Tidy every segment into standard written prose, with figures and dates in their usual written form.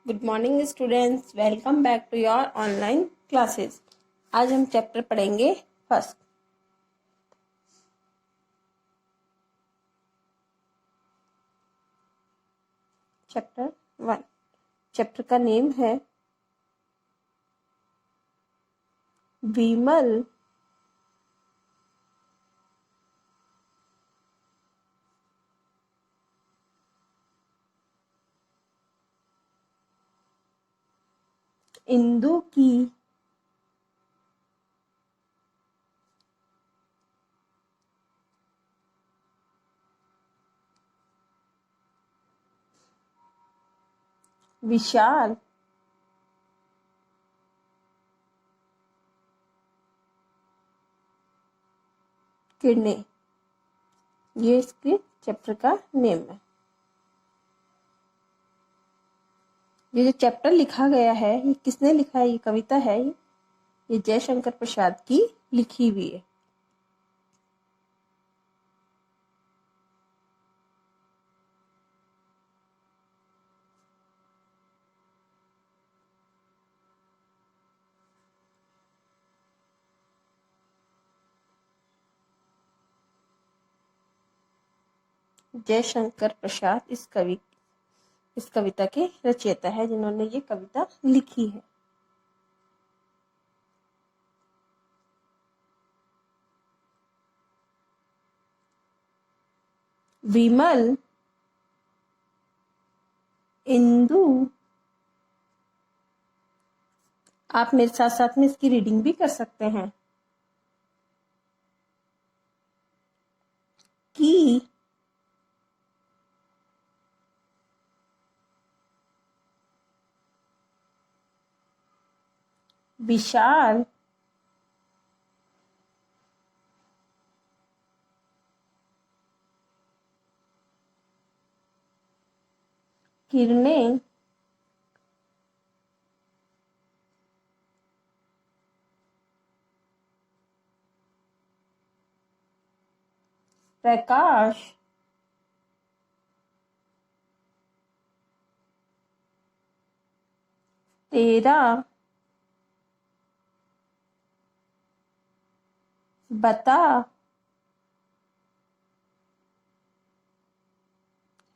Good morning students, welcome back to your online classes. आज हम chapter पढ़ेंगे first. Chapter 1। Chapter का name है विमल इंदु की विशाल किरणें, ये इसके चैप्टर का नेम है। ये जो चैप्टर लिखा गया है, ये किसने लिखा है? ये कविता है, ये जयशंकर प्रसाद की लिखी हुई है। जयशंकर प्रसाद इस कविता के रचयिता है, जिन्होंने ये कविता लिखी है। विमल इंदु, आप मेरे साथ साथ में इसकी रीडिंग भी कर सकते हैं। की विशाल किरणें प्रकाश तेरा बता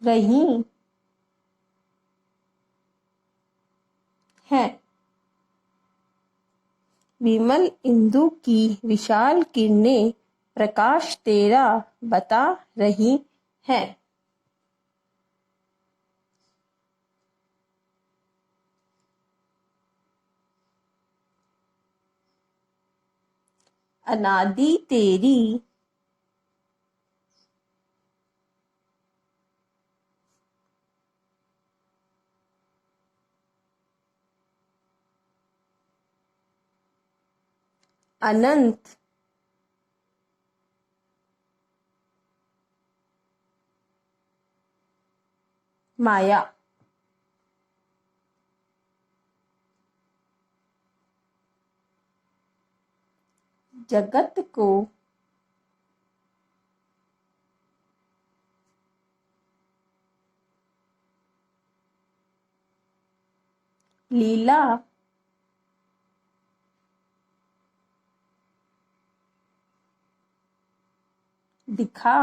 रही है। विमल इंदु की विशाल किरणें प्रकाश तेरा बता रही है। अनादि तेरी अनंत माया, जगत को लीला दिखा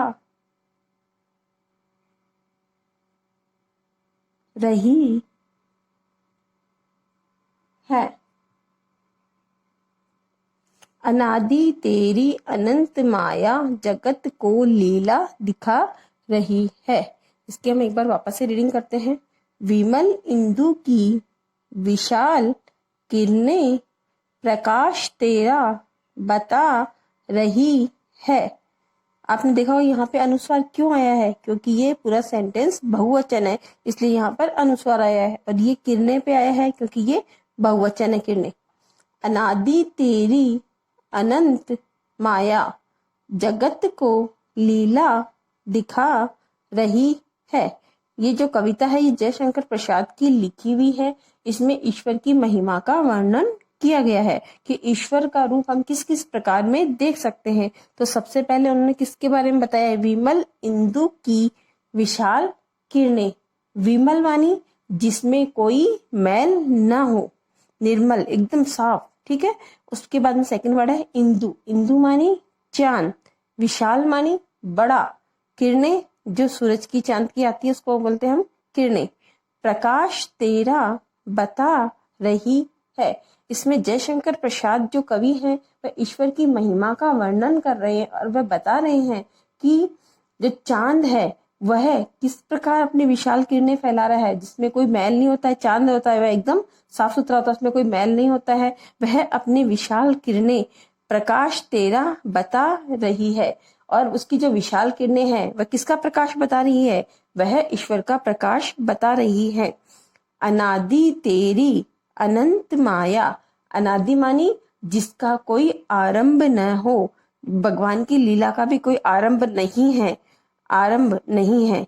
रही है। अनादि तेरी अनंत माया जगत को लीला दिखा रही है। इसकी हम एक बार वापस से रीडिंग करते हैं। विमल इंदु की विशाल किरणें प्रकाश तेरा बता रही है। आपने देखा होगा यहाँ पे अनुस्वार क्यों आया है? क्योंकि ये पूरा सेंटेंस बहुवचन है, इसलिए यहाँ पर अनुस्वार आया है। और ये किरणें पे आया है क्योंकि ये बहुवचन है, किरणें। अनादि तेरी अनंत माया जगत को लीला दिखा रही है। ये जो कविता है, ये जयशंकर प्रसाद की लिखी हुई है। इसमें ईश्वर की महिमा का वर्णन किया गया है कि ईश्वर का रूप हम किस किस प्रकार में देख सकते हैं। तो सबसे पहले उन्होंने किसके बारे में बताया? विमल इंदु की विशाल किरणें। विमल मानी जिसमें कोई मैल ना हो, निर्मल एकदम साफ, ठीक है। उसके बाद में सेकंड वर्ड है इंदु। इंदु मानी चांद, विशाल मानी बड़ा, किरणें जो सूरज की चांद की आती है उसको बोलते हैं हम किरणें। प्रकाश तेरा बता रही है। इसमें जयशंकर प्रसाद जो कवि हैं वह ईश्वर की महिमा का वर्णन कर रहे हैं और वह बता रहे हैं कि जो चांद है वह किस प्रकार अपनी विशाल किरणें फैला रहा है, जिसमें कोई मैल नहीं होता है। चांद होता है वह एकदम साफ सुथरा होता है, उसमें कोई मैल नहीं होता है। वह अपनी विशाल किरणें प्रकाश तेरा बता रही है, और उसकी जो विशाल किरणें हैं वह किसका प्रकाश बता रही है, वह ईश्वर का प्रकाश बता रही है। अनादि तेरी अनंत माया। अनादि मानी जिसका कोई आरंभ न हो, भगवान की लीला का भी कोई आरंभ नहीं है, आरंभ नहीं है।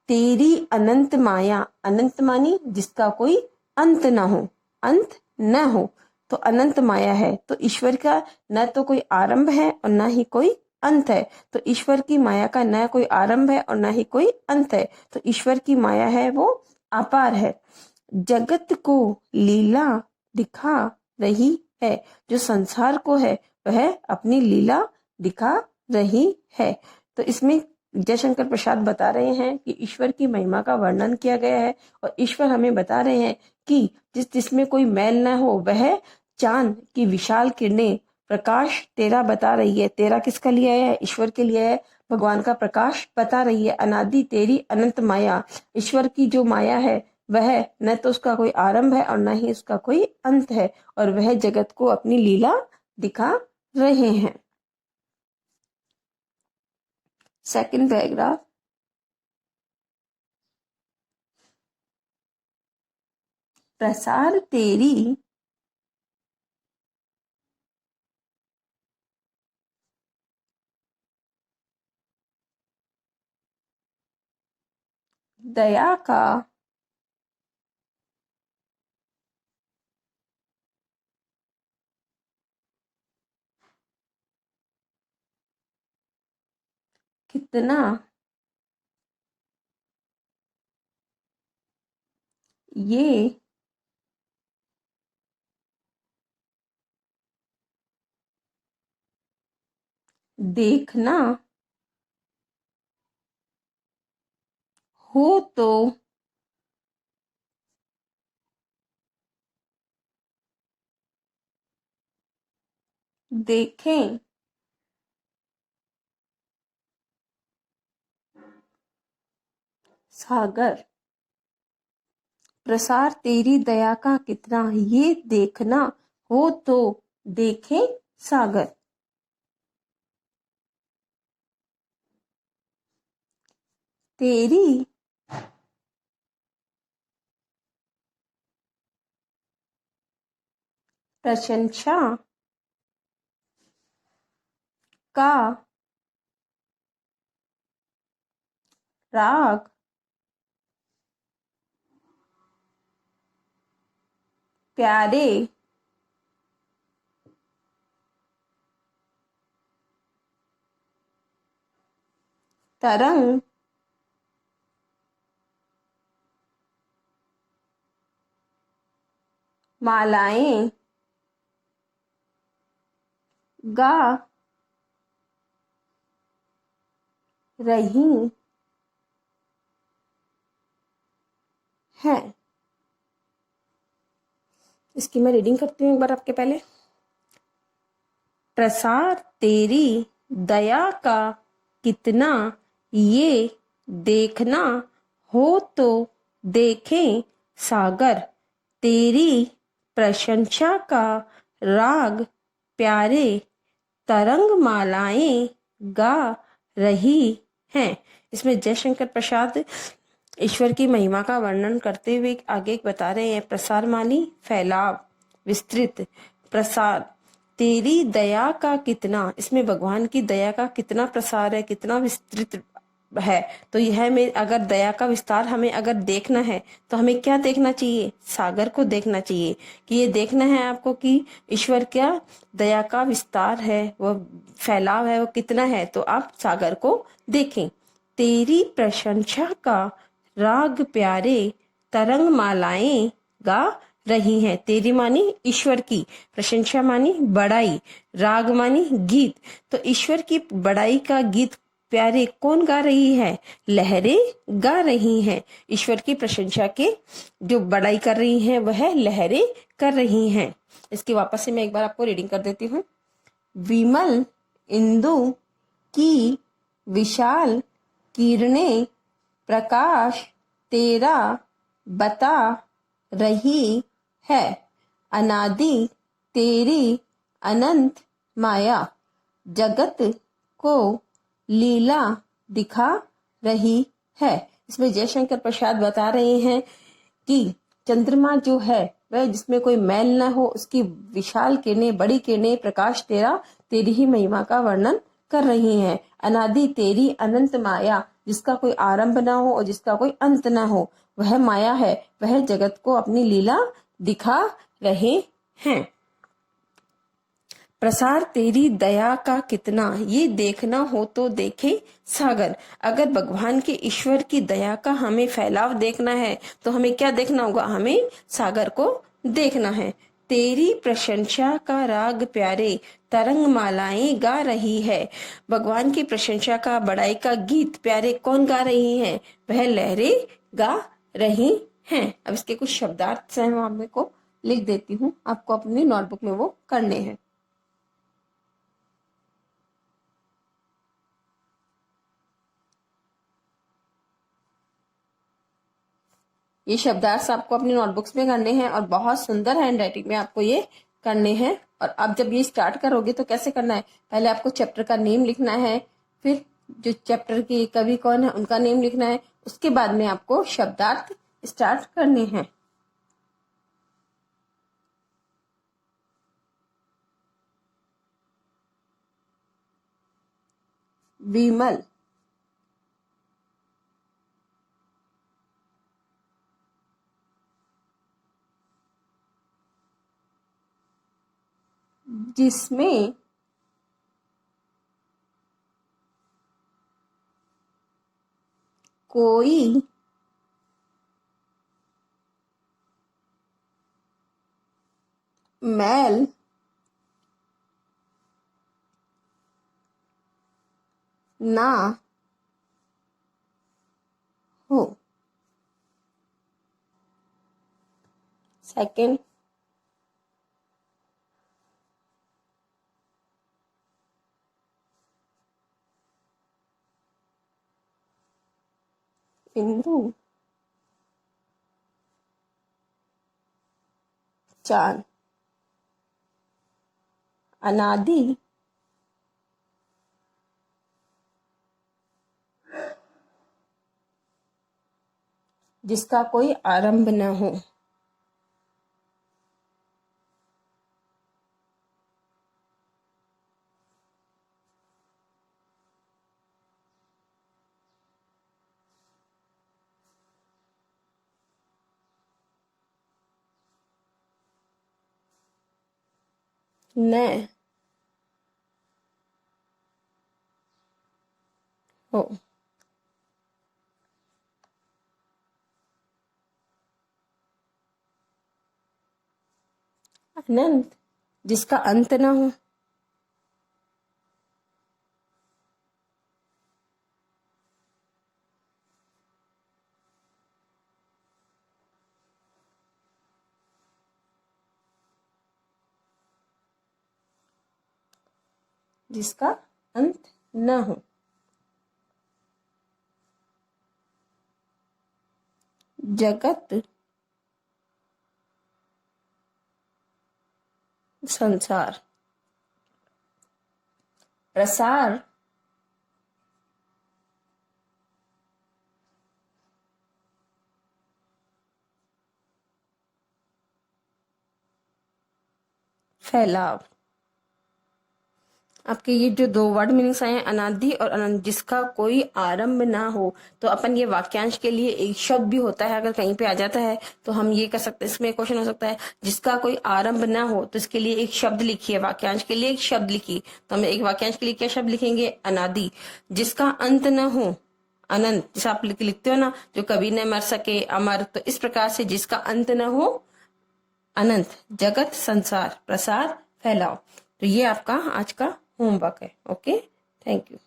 तेरी अनंत माया, अनंत मानी जिसका कोई अंत ना हो, अंत न हो, तो अनंत माया है। तो ईश्वर का न तो कोई आरंभ है और न ही कोई अंत है। तो ईश्वर की माया का न कोई आरंभ है और न ही कोई अंत है। तो ईश्वर की माया है वो अपार है। जगत को लीला दिखा रही है। जो संसार को है वह अपनी लीला दिखा रही है। तो इसमें जयशंकर प्रसाद बता रहे हैं कि ईश्वर की महिमा का वर्णन किया गया है और ईश्वर हमें बता रहे हैं कि जिसमें कोई मैल न हो वह चांद की विशाल किरणें प्रकाश तेरा बता रही है। तेरा किसका लिए है, ईश्वर के लिए है। भगवान का प्रकाश बता रही है। अनादि तेरी अनंत माया, ईश्वर की जो माया है वह न तो उसका कोई आरंभ है और न ही उसका कोई अंत है, और वह जगत को अपनी लीला दिखा रहे हैं। सेकंड पैराग्राफ, प्रसार तेरी दया का कितना ये देखना हो तो देखें सागर। प्रसार तेरी दया का कितना, ये देखना हो तो देखें सागर। तेरी प्रशंसा का राग प्यारे तरंग मालाएं गा रही हैं। इसकी मैं रीडिंग करती हूँ एक बार आपके पहले। प्रसार तेरी दया का कितना, ये देखना हो तो देखें सागर। तेरी प्रशंसा का राग प्यारे तरंग मालाएं गा रही हैं। इसमें जयशंकर प्रसाद ईश्वर की महिमा का वर्णन करते हुए आगे बता रहे हैं। प्रसार मानी फैलाव, विस्तृत। प्रसार तेरी दया का कितना, इसमें भगवान की दया का कितना प्रसार है, कितना विस्तृत है। तो यह में अगर दया का विस्तार हमें अगर देखना है तो हमें क्या देखना चाहिए, सागर को देखना चाहिए। कि ये देखना है आपको कि ईश्वर क्या दया का विस्तार है, वह फैलाव है, वो कितना है, तो आप सागर को देखें। तेरी प्रशंसा का राग प्यारे तरंग मालाएं गा रही हैं। तेरी मानी ईश्वर की, प्रशंसा मानी बड़ाई, राग मानी गीत। तो ईश्वर की बड़ाई का गीत प्यारे कौन गा रही है? लहरें गा रही हैं। ईश्वर की प्रशंसा के जो बड़ाई कर रही हैं वह लहरें कर रही हैं। इसकी वापस से मैं एक बार आपको रीडिंग कर देती हूँ। विमल इंदु की विशाल किरणें प्रकाश तेरा बता रही है। अनादि तेरी अनंत माया जगत को लीला दिखा रही है। इसमें जयशंकर प्रसाद बता रहे हैं कि चंद्रमा जो है वह जिसमें कोई मैल न हो, उसकी विशाल किरणें, बड़ी किरणें प्रकाश तेरी ही महिमा का वर्णन कर रही हैं। अनादि तेरी अनंत माया, जिसका कोई आरंभ ना हो और जिसका कोई अंत ना हो, वह माया है, वह जगत को अपनी लीला दिखा रहे हैं। प्रसार तेरी दया का कितना, ये देखना हो तो देखे सागर। अगर भगवान के ईश्वर की दया का हमें फैलाव देखना है तो हमें क्या देखना होगा? हमें सागर को देखना है। तेरी प्रशंसा का राग प्यारे तरंग मालाएं गा रही है। भगवान की प्रशंसा का, बड़ाई का गीत प्यारे कौन गा रही हैं? वह लहरें गा रही हैं। अब इसके कुछ शब्दार्थ हैं, मैं आपको लिख देती हूँ, आपको अपनी नोटबुक में वो करने हैं। ये शब्दार्थ आपको अपनी नोटबुक्स में करने हैं और बहुत सुंदर हैंडराइटिंग में आपको ये करने हैं। और अब जब ये स्टार्ट करोगे तो कैसे करना है? पहले आपको चैप्टर का नेम लिखना है, फिर जो चैप्टर के कवि कौन है उनका नेम लिखना है, उसके बाद में आपको शब्दार्थ स्टार्ट करने हैं। विमल, जिसमें कोई मैल ना हो। सेकंड, बिंदु चांद अनादि जिसका कोई आरंभ न हो। न हो। अनंत जिसका अंत न हो। जिसका अंत न हो। जगत संसार। प्रसार फैलाव। आपके ये जो दो वर्ड मीनिंग्स आए हैं, अनादि और अनंत, जिसका कोई आरंभ ना हो, तो अपन ये वाक्यांश के लिए एक शब्द भी होता है, अगर कहीं पे आ जाता है तो हम ये कर सकते हैं। इसमें क्वेश्चन हो सकता है जिसका कोई आरंभ ना हो, तो इसके लिए एक शब्द लिखिए, वाक्यांश के लिए एक शब्द लिखिए। तो हम एक वाक्यांश के लिए क्या शब्द लिखेंगे? अनादि। जिसका अंत न हो, अनंत, जैसे आप लिखते हो ना, जो कभी न मर सके, अमर, तो इस प्रकार से जिसका अंत न हो, अनंत, जगत, संसार, प्रसार, फैलाव। तो ये आपका आज का होमवर्क है। Okay, thank you.